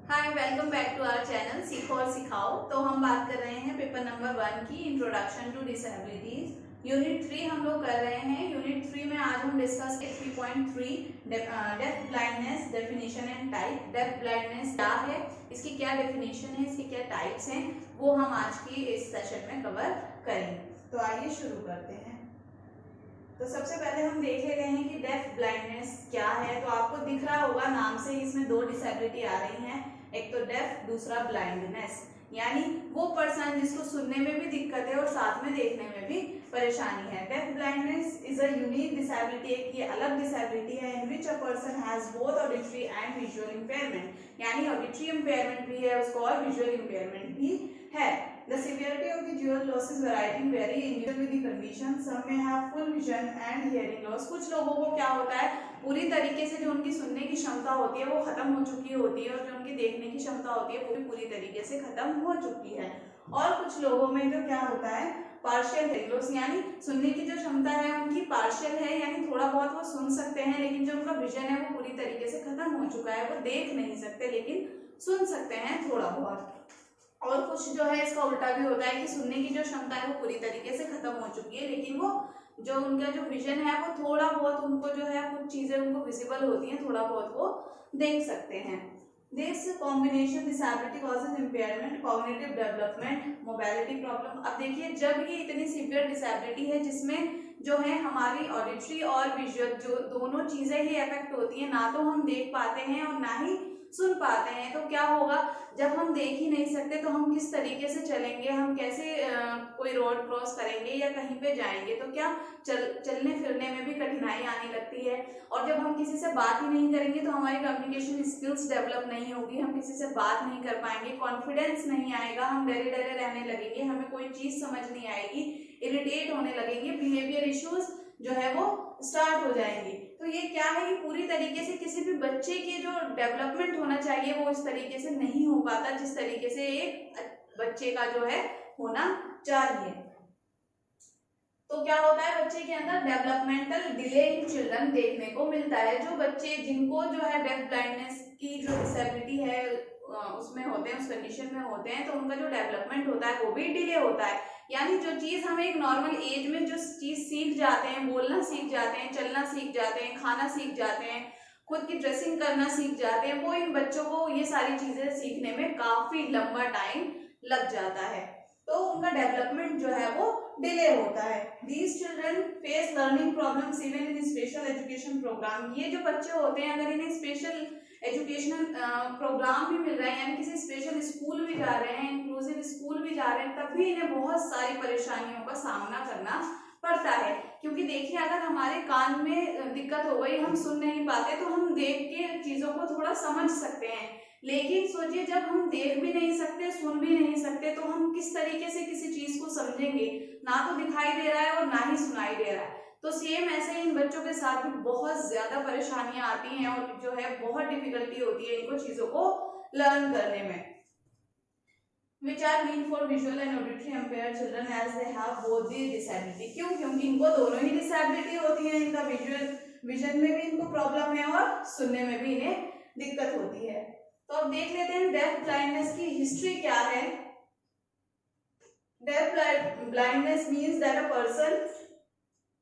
Hi, welcome back to our channel सीखो और सिखाओ। तो हम बात कर रहे हैं पेपर नंबर 1 की इंट्रोडक्शन टू डिसेबिलिटीज। यूनिट 3 हम लोग कर रहे हैं। यूनिट 3 में आज हम डिस्कस करेंगे 3.3 deaf blindness definition and type. Deaf blindness क्या है, इसकी क्या डेफिनेशन है, इसके क्या टाइप्स हैं, वो हम आज की इस सेशन में कवर करेंगे। तो आइए शुरू करते हैं। तो सबसे पहले हम देख लेते हैं कि डेफ ब्लाइंडनेस क्या है। तो आपको दिख रहा होगा नाम से इसमें दो डिसेबिलिटी आ रही हैं, एक तो डेफ, दूसरा ब्लाइंडनेस। यानी वो पर्सन जिसको सुनने में भी दिक्कत है और साथ में देखने में भी परेशानी है। Deaf blindness is a unique disability, एक ये अलग डिसेबिलिटी है in which a person has both auditory and visual impairment. यानी ऑडिटरी इम्पेयरमेंट भी है उसको और विजुअल इम्पेयरमेंट भी है। The severity of the visual loss is varying very individual with the condition. Some may have full vision and hearing loss. कुछ लोगों को क्या होता है, पूरी तरीके से जो उनकी सुनने की क्षमता होती है वो खत्म हो चुकी होती है, और जो उनकी देखने की क्षमता होती है वो भी पूरी तरीके से खत्म हो चुकी है। और कुछ लोगों में जो क्या होता है, पार्शियल हेयरिंग लॉस, यानी सुनने की जो क्षमता है उनकी पार्शियल है, यानी थोड़ा बहुत वो सुन सकते हैं, लेकिन जो उनका विजन है वो पूरी तरीके से खत्म हो चुका है। वो देख नहीं सकते लेकिन सुन सकते हैं थोड़ा बहुत। और कुछ जो है इसका उल्टा भी होता है कि सुनने की जो क्षमता है वो पूरी तरीके से खत्म हो चुकी है, लेकिन वो जो उनका जो विजन है वो थोड़ा बहुत, उनको जो है कुछ चीजें उनको विजिबल होती हैं, थोड़ा बहुत वो देख सकते हैं। This combination disability causes impairment, cognitive development, mobility problem. अब देखिए, जब ये इतनी सीवियर डिसेबिलिटी है जिसमें जो है हमारी ऑडिटरी और विजुअल जो दोनों चीजें ही इफेक्ट होती है, ना तो हम देख पाते हैं और ना ही सुन पाते हैं, तो क्या होगा, जब हम देख ही नहीं सकते तो हम किस तरीके से चलेंगे, हम कैसे कोई रोड क्रॉस करेंगे या कहीं पे जाएंगे, तो क्या चलने फिरने में भी कठिनाई आने लगती है। और जब हम किसी से बात ही नहीं करेंगे तो हमारी कम्युनिकेशन स्किल्स डेवलप नहीं होगी, हम किसी से बात नहीं कर पाएंगे, कॉन्फिडेंस नहीं आएगा, हम डरे डरे रहने लगेंगे, हमें कोई चीज समझ नहीं आएगी, इरिटेट होने लगेंगे, बिहेवियर इश्यूज जो है वो स्टार्ट हो जाएंगे। तो ये क्या है कि पूरी तरीके से किसी भी बच्चे के जो डेवलपमेंट होना चाहिए वो इस तरीके से नहीं हो पाता जिस तरीके से एक बच्चे का जो है होना चाहिए। तो क्या होता है, बच्चे के अंदर डेवलपमेंटल डिले इन चिल्ड्रन देखने को मिलता है। जो बच्चे जिनको जो है डेफ ब्लाइंडनेस की जो डिसेबिलिटी है उसमें होते हैं, उस कंडीशन में होते हैं, तो उनका जो डेवलपमेंट होता है वो भी डिले होता है। यानी जो चीज हम एक नॉर्मल एज में जो चीज सीख जाते हैं, बोलना सीख जाते हैं, चलना सीख जाते हैं, खाना सीख जाते हैं, खुद की ड्रेसिंग करना सीख जाते हैं, वो इन बच्चों को ये सारी चीजें सीखने में काफी लंबा टाइम लग जाता है, तो उनका डेवलपमेंट जो है वो डिले होता है। These children face learning problems even in special education programme. ये जो बच्चे होते हैं अगर इन्हें स्पेशल एजुकेशनल प्रोग्राम भी मिल रहा है, यानी किसी स्पेशल स्कूल भी जा रहे हैं, इंक्लूसिव स्कूल भी जा रहे हैं, तब भी इन्हें बहुत सारी परेशानियों का सामना करना पड़ता है। क्योंकि देखिए, अगर हमारे कान में दिक्कत हो गई, हम सुन नहीं पाते, तो हम देख के चीजों को थोड़ा समझ सकते हैं, लेकिन सोचिए जब हम देख भी नहीं सकते, सुन भी नहीं सकते, तो हम किस तरीके से किसी चीज को समझेंगे, ना तो दिखाई दे रहा है और ना ही सुनाई दे रहा है। तो सेम ऐसे इन बच्चों के साथ भी बहुत ज्यादा परेशानियां आती हैं और जो है बहुत डिफिकल्टी होती है इनको चीजों को लर्न करने में। Which are mean for visual and auditory impaired children as they have both the disability। क्यों? क्योंकि इनको दोनों ही डिसेबिलिटी होती है, इनका विजन में भी इनको प्रॉब्लम है और सुनने में भी इन्हें दिक्कत होती है। तो अब देख लेते हैं डेफ ब्लाइंडनेस की हिस्ट्री क्या है। Deaf blindness means that a person,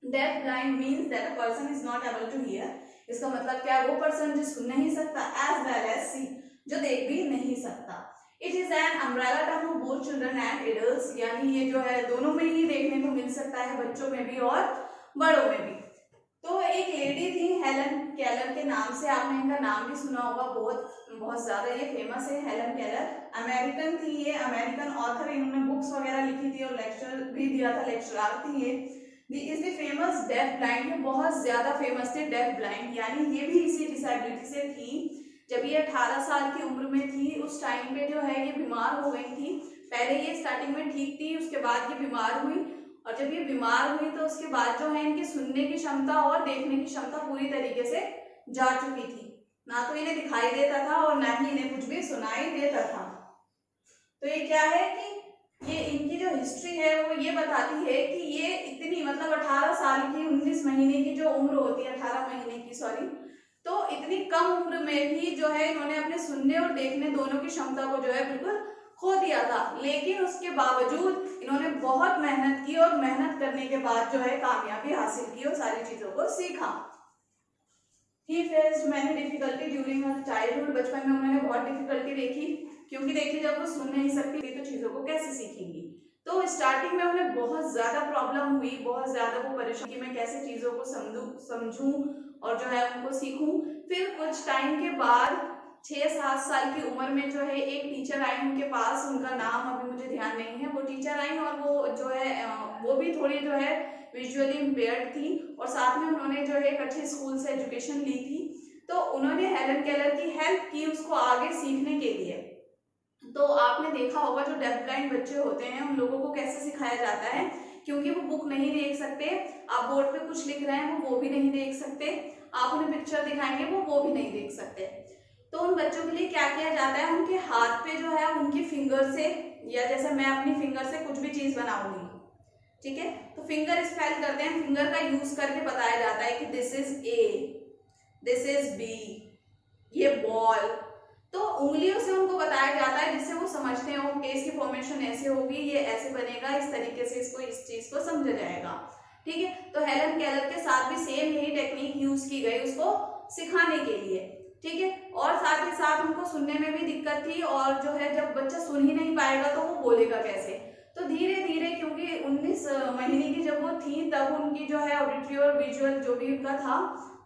deaf blind means that a person is not able to hear. इसका मतलब क्या है, वो पर्सन जो सुन नहीं सकता, एज वेल एज सी, जो देख भी नहीं सकता। It is an umbrella term of both children and adults. यानी ये जो है दोनों में ही देखने को मिल सकता है, बच्चों में भी और बड़ों में भी। तो एक लेडी थी हेलन केलर के नाम से, आपने इनका नाम भी सुना होगा, बहुत ज्यादा ये फेमस है। हेलन केलर अमेरिकन थी, ये अमेरिकन ऑथर, इन्होंने बुक्स वगैरह लिखी थी और लेक्चर भी दिया था, लेक्चरर थी ये। Is the famous deaf blind, ये बहुत ज्यादा फेमस थे डेफ ब्लाइंड, यानी ये भी इसी डिसेबिलिटी से थी। जब ये 18 साल की उम्र में थी उस टाइम पे जो है ये बीमार हो गई थी। पहले ये स्टार्टिंग में ठीक थी, उसके बाद ये बीमार हुई, और जब ये बीमार हुई तो उसके बाद जो है इनकी सुनने की क्षमता और देखने की क्षमता पूरी तरीके से जा चुकी थी, ना तो इन्हें दिखाई देता था और ना ही इन्हें कुछ भी सुनाई देता था। तो ये क्या है कि ये इनकी जो हिस्ट्री है वो ये बताती है कि ये इतनी, मतलब 18 साल की 19 महीने की जो उम्र होती है, 18 महीने की, सॉरी, तो इतनी कम उम्र में ही जो है इन्होंने अपने सुनने और देखने दोनों की क्षमता को जो है बिल्कुल खो दिया था, लेकिन उसके बावजूद इन्होंने बहुत मेहनत की और मेहनत करने के बाद जो है कामयाबी हासिल की और सारी चीजों को सीखा। He faced many difficulty during her childhood, बचपन में उन्होंने बहुत डिफिकल्टी देखी, क्योंकि देखिए जब वो सुन नहीं सकती थी तो चीजों को कैसे सीखेंगी। तो स्टार्टिंग में उन्हें बहुत ज्यादा प्रॉब्लम हुई, बहुत ज्यादा वो परेशान कि मैं कैसे चीजों को समझूं और जो है उनको सीखूं। फिर कुछ टाइम के बाद 6-7 साल की उम्र में जो है एक टीचर आई उनके पास, उनका नाम अभी मुझे ध्यान नहीं है। वो टीचर आई और वो जो है वो भी थोड़ी जो है विजुअली इम्पेयर्ड थी और साथ में उन्होंने जो है एक अच्छे स्कूल से एजुकेशन ली थी। तो उन्होंने हेलन केलर की हेल्प की उसको आगे सीखने के लिए। तो आपने देखा होगा जो डेफ ब्लाइंड बच्चे होते हैं उन लोगों को कैसे सिखाया जाता है, क्योंकि वो बुक नहीं देख सकते, आप बोर्ड पे कुछ लिख रहे हैं वो भी नहीं देख सकते, आप उन्हें पिक्चर दिखाएंगे वो भी नहीं देख सकते। तो उन बच्चों के लिए क्या किया जाता है, उनके हाथ पे जो है उनकी फिंगर से, या जैसे मैं अपनी फिंगर से कुछ भी चीज बनाऊंगी, ठीक है, तो फिंगर स्पेल करते हैं, फिंगर का यूज करके बताया जाता है कि this is A, this is B, ये बॉल। तो उंगलियों से उनको बताया जाता है जिससे वो समझते हो कि इसकी फॉर्मेशन ऐसे होगी, ये ऐसे बनेगा, इस तरीके से इसको इस चीज को समझा जाएगा, ठीक है। तो हेलन केलर के साथ भी सेम यही टेक्निक यूज की गई उसको सिखाने के लिए, ठीक है। और साथ ही साथ उनको सुनने में भी दिक्कत थी, और जो है जब बच्चा सुन ही नहीं पाएगा तो वो बोलेगा कैसे। तो धीरे धीरे, क्योंकि 19 महीने की जब वो थी तब उनकी जो है ऑडिटरी और विजुअल जो भी उनका था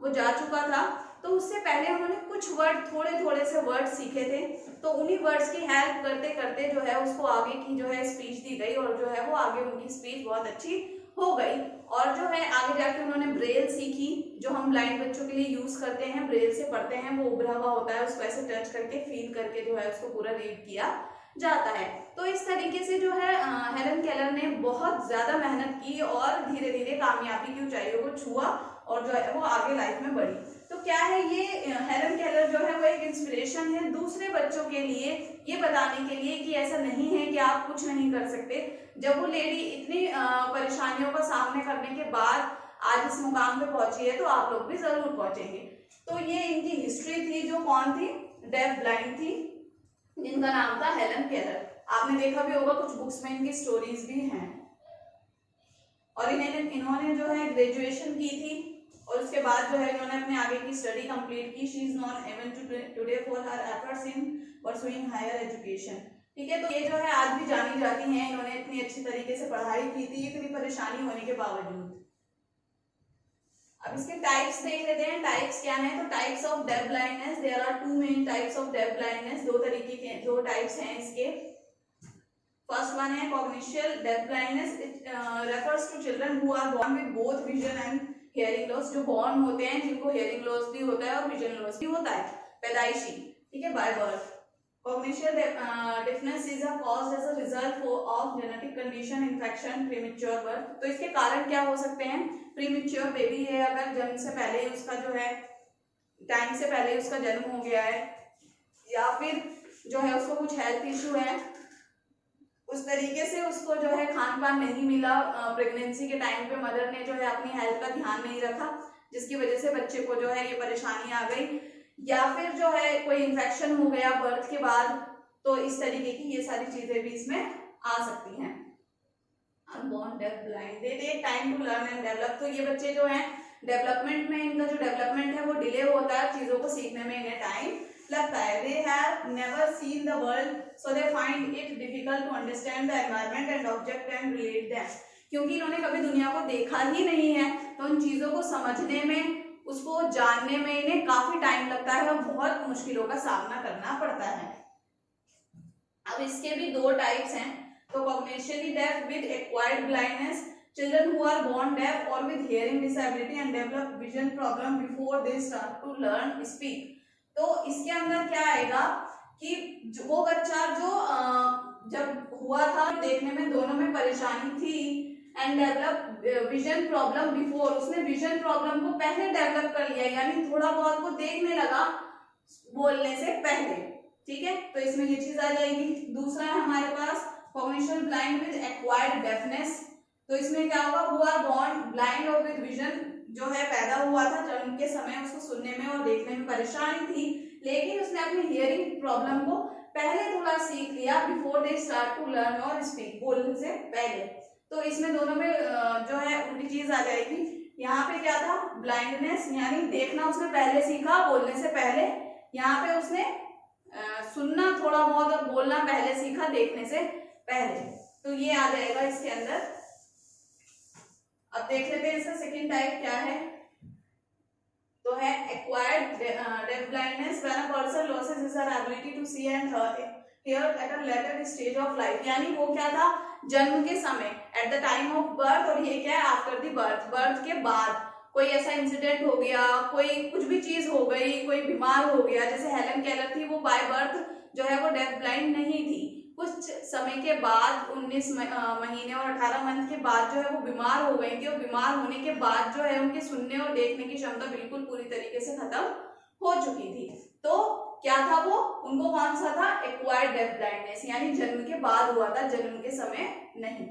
वो जा चुका था। तो उससे पहले उन्होंने कुछ वर्ड, थोड़े थोड़े से वर्ड सीखे थे, तो उन्हीं वर्ड्स की हेल्प करते करते जो है उसको आगे की जो है स्पीच दी गई, और जो है वो आगे उनकी स्पीच बहुत अच्छी हो गई। और जो है आगे जाके उन्होंने ब्रेल सीखी, जो हम ब्लाइंड बच्चों के लिए यूज करते हैं, ब्रेल से पढ़ते हैं, वो उभरा हुआ होता है, उसको ऐसे टच करके फील करके जो है उसको पूरा रीड किया जाता है। तो इस तरीके से जो है हेलन केलर ने बहुत ज्यादा मेहनत की और धीरे धीरे कामयाबी की ऊंचाइयों को छुआ और जो है वो आगे लाइफ में बढ़ी। तो क्या है, ये हेलन केलर जो है वो एक इंस्पिरेशन है दूसरे बच्चों के लिए, ये बताने के लिए कि ऐसा नहीं है कि आप कुछ नहीं कर सकते। जब वो लेडी इतनी परेशानियों का सामना करने के बाद आज इस मुकाम पे पहुंची है तो आप लोग भी जरूर पहुंचेंगे। तो ये इनकी हिस्ट्री थी, जो कौन थी, डेफ ब्लाइंड थी, जिनका नाम था हेलन केलर। आपने देखा भी होगा कुछ बुक्स में इनकी स्टोरीज भी हैं। और इन्होंने जो है ग्रेजुएशन की थी और उसके बाद जो है इन्होंने अपने आगे की स्टडी कंप्लीट की। She is known even today for her efforts in pursuing higher education, ठीक है। तो ये जो है आज भी जानी जाती हैं, इन्होंने इतनी अच्छी तरीके से पढ़ाई की थी इतनी परेशानी होने के बावजूद। अब इसके टाइप्स देख लेते हैं, टाइप्स क्या हैं। तो types of deaf blindness, there are 2 main types of deaf blindness, दो तरीके के, दो टाइप्स हैं इसके। फर्स्ट वन है congenital deaf blindness, it refers to children who are born with both vision and hearing loss, जो बोर्न होते हैं जिनको हियरिंग लॉस भी होता है और विजन लॉस भी होता है, पैदाइशी, ठीक है, by birth. Cognition deafness is caused as a result of genetic condition, infection, premature birth। तो इसके कारण क्या हो सकते हैं, प्रीमेच्योर बेबी है, अगर जन्म से पहले ही उसका जो है टाइम से पहले उसका जन्म हो गया है, या फिर जो है उसको कुछ हेल्थ इशू है, उस तरीके से उसको जो है खान पान नहीं मिला, प्रेगनेंसी के टाइम पे मदर ने जो है अपनी हेल्थ का ध्यान नहीं रखा, जिसकी वजह से बच्चे को जो है ये परेशानी आ गई, या फिर जो है कोई इन्फेक्शन हो गया बर्थ के बाद। तो इस तरीके की ये सारी चीजें भी इसमें आ सकती हैं। Unborn deaf blind, they take time to learn and develop. तो ये बच्चे जो हैं डेवलपमेंट में, इनका जो डेवलपमेंट है वो डिले होता है, चीजों को सीखने में इन्हें टाइम लगता है। They have never seen the world so they find it difficult to understand the environment and object and relate them. क्योंकि इन्होंने कभी दुनिया को देखा ही नहीं है तो उन चीजों को समझने में, उसको जानने में इन्हें काफी टाइम लगता है और बहुत मुश्किलों का सामना करना पड़ता है। अब इसके भी दो टाइप्स हैं। तो congenitally deaf with acquired blindness, children who are born deaf और with hearing disability and develop vision problem before they start to learn speak. तो इसके अंदर क्या आएगा कि वो बच्चा जो जब हुआ था देखने में दोनों में परेशानी थी, and develop vision problem before, उसने विजन प्रॉब्लम को पहले डेवलप कर लिया, यानी थोड़ा बहुत वो देखने लगा बोलने से पहले, ठीक है। तो इसमें ये चीज आ जाएगी। दूसरा है हमारे पास congenital blind with acquired deafness. तो इसमें क्या होगा, हु आर बोर्न ब्लाइंड और विद विजन जो है पैदा हुआ था, जन्म के समय उसको सुनने में और देखने में परेशानी थी, लेकिन उसने अपनी हियरिंग प्रॉब्लम को पहले थोड़ा सीख लिया before they start to learn और स्पीक, बोलने से पहले। तो इसमें दोनों में जो है उल्टी चीज आ जाएगी। यहाँ पे क्या था, ब्लाइंडनेस यानी देखना उसने पहले सीखा बोलने से पहले, यहाँ पे उसने सुनना थोड़ा बहुत और बोलना पहले सीखा देखने से पहले। तो ये आ जाएगा इसके अंदर। अब देख लेते हैं इसका सेकंड टाइप क्या है। तो है acquired deaf blindness, when a person loses his ability to see and hear at a later stage of life, यानी वो क्या था, जन्म के समय, at the time of birth, और ये क्या है आफ्टर द बर्थ, बर्थ के बाद कोई ऐसा इंसिडेंट हो गया, कोई कुछ भी चीज हो गई, कोई बीमार हो गया, जैसे हेलन केलर थी, वो बाय बर्थ जो है वो डेफ ब्लाइंड नहीं थी, कुछ समय के बाद 19 महीने और 18 मंथ के बाद जो है वो बीमार हो गई थी, और बीमार होने के बाद जो है उनके सुनने और देखने की क्षमता बिल्कुल पूरी तरीके से खत्म हो चुकी थी। तो क्या था वो, उनको कौन सा था, एक्वायर्ड डेफ ब्लाइंडनेस, यानी जन्म के बाद हुआ था, जन्म के समय नहीं।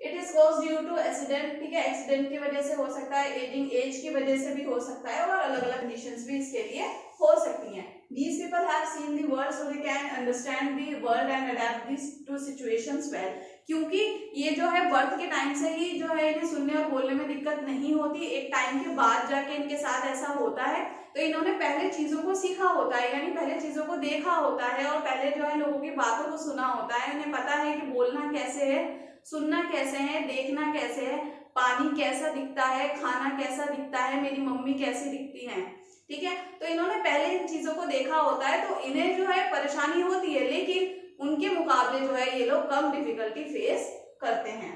It is cause due to accident, ठीक है, एक्सीडेंट की वजह से हो सकता है, एजिंग एज की वजह से भी हो सकता है, और अलग अलग कंडीशंस भी इसके लिए हो सकती हैं। These people have seen the world so they can understand the world and adapt these to situations well, क्योंकि ये जो है बर्थ के टाइम से ही जो है इन्हें सुनने और बोलने में दिक्कत नहीं होती, एक टाइम के बाद जाके इनके साथ ऐसा होता है। तो इन्होंने पहले चीजों को सीखा होता है, यानी पहले चीजों को देखा होता है, और पहले जो है लोगों की बातों को सुना होता है, इन्हें पता है कि बोलना कैसे है, सुनना कैसे है, देखना कैसे है, पानी कैसा दिखता है, खाना कैसा दिखता है, मेरी मम्मी कैसी दिखती है, ठीक है। तो इन्होंने पहले इन चीजों को देखा होता है, तो इन्हें जो है परेशानी होती है, लेकिन उनके मुकाबले जो है ये लोग कम डिफिकल्टी फेस करते हैं।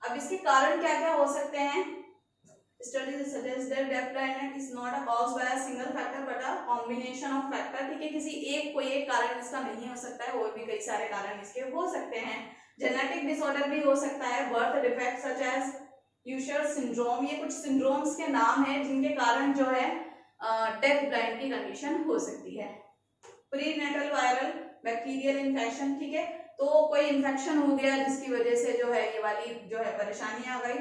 अब इसके कारण क्या क्या हो सकते हैं। Studies suggest that deaf blindness is not caused by a single factor but a combination of factor, ठीक है, किसी एक कोई एक कारण इसका नहीं हो सकता है, और भी कई सारे कारण इसके हो सकते हैं। जेनेटिक डिसऑर्डर भी हो सकता है, birth defect such as Usher syndrome, ये कुछ सिंड्रोम्स के नाम हैं जिनके कारण जो है डेफ ब्लाइंड की कंडीशन हो सकती है। प्रीनेटल वायरल बैक्टीरियल इन्फेक्शन, ठीक है, तो कोई इन्फेक्शन हो गया जिसकी वजह से जो है ये वाली जो है परेशानी आ गई।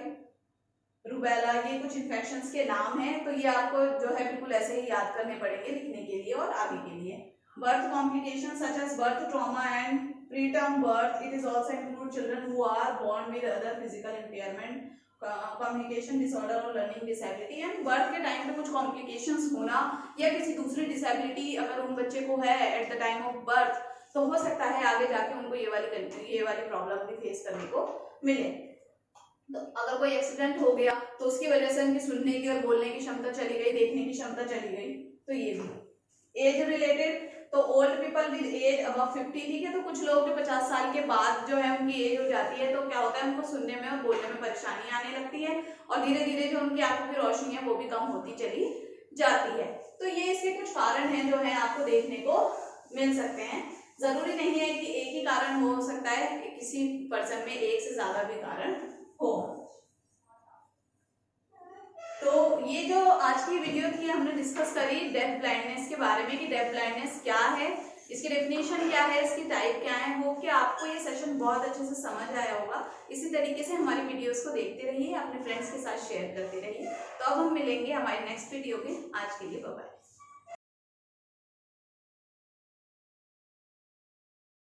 रूबेला, ये कुछ इन्फेक्शंस के नाम हैं, तो ये आपको जो है बिल्कुल ऐसे ही याद करने पड़ेंगे लिखने के लिए और आगे के लिए। Birth complication such as birth trauma and preterm birth, it is also include children who are born with other physical impairment, communication disorder और लर्निंग डिसेबिलिटी, एंड बर्थ के टाइम पे कुछ कॉम्प्लिकेशंस होना या किसी दूसरी डिसेबिलिटी अगर उन बच्चे को है eight the time of birth, तो हो सकता है आगे जाके उनको ये वाली प्रॉब्लम भी फेस करने को मिले। तो अगर कोई एक्सीडेंट हो गया तो उसकी वजह से उनकी सुनने की और बोलने की क्षमता चली गई, देखने की क्षमता चली गई, तो ये भी। एज रिलेटेड, तो old people with age above 50, ठीक है, तो कुछ लोग जो 50 साल के बाद जो है उनकी एज हो जाती है, तो क्या होता है उनको सुनने में और बोलने में परेशानी आने लगती है, और धीरे धीरे जो उनकी आंखों की रोशनी है वो भी कम होती चली जाती है। तो ये इसके कुछ कारण हैं जो है आपको देखने को मिल सकते हैं। जरूरी नहीं है कि एक ही कारण हो सकता है, किसी पर्सन में एक से ज्यादा भी कारण हो। तो ये जो आज की वीडियो थी, हमने डिस्कस करी डेफ ब्लाइंडनेस के बारे में कि डेफ ब्लाइंडनेस क्या है, इसकी डेफिनेशन क्या है, इसकी टाइप क्या है। वो कि आपको ये सेशन बहुत अच्छे से समझ आया होगा। इसी तरीके से हमारी वीडियोस को देखते रहिए, अपने फ्रेंड्स के साथ शेयर करते रहिए। तो अब हम मिलेंगे हमारी नेक्स्ट वीडियो में। आज के लिए बाय बाय।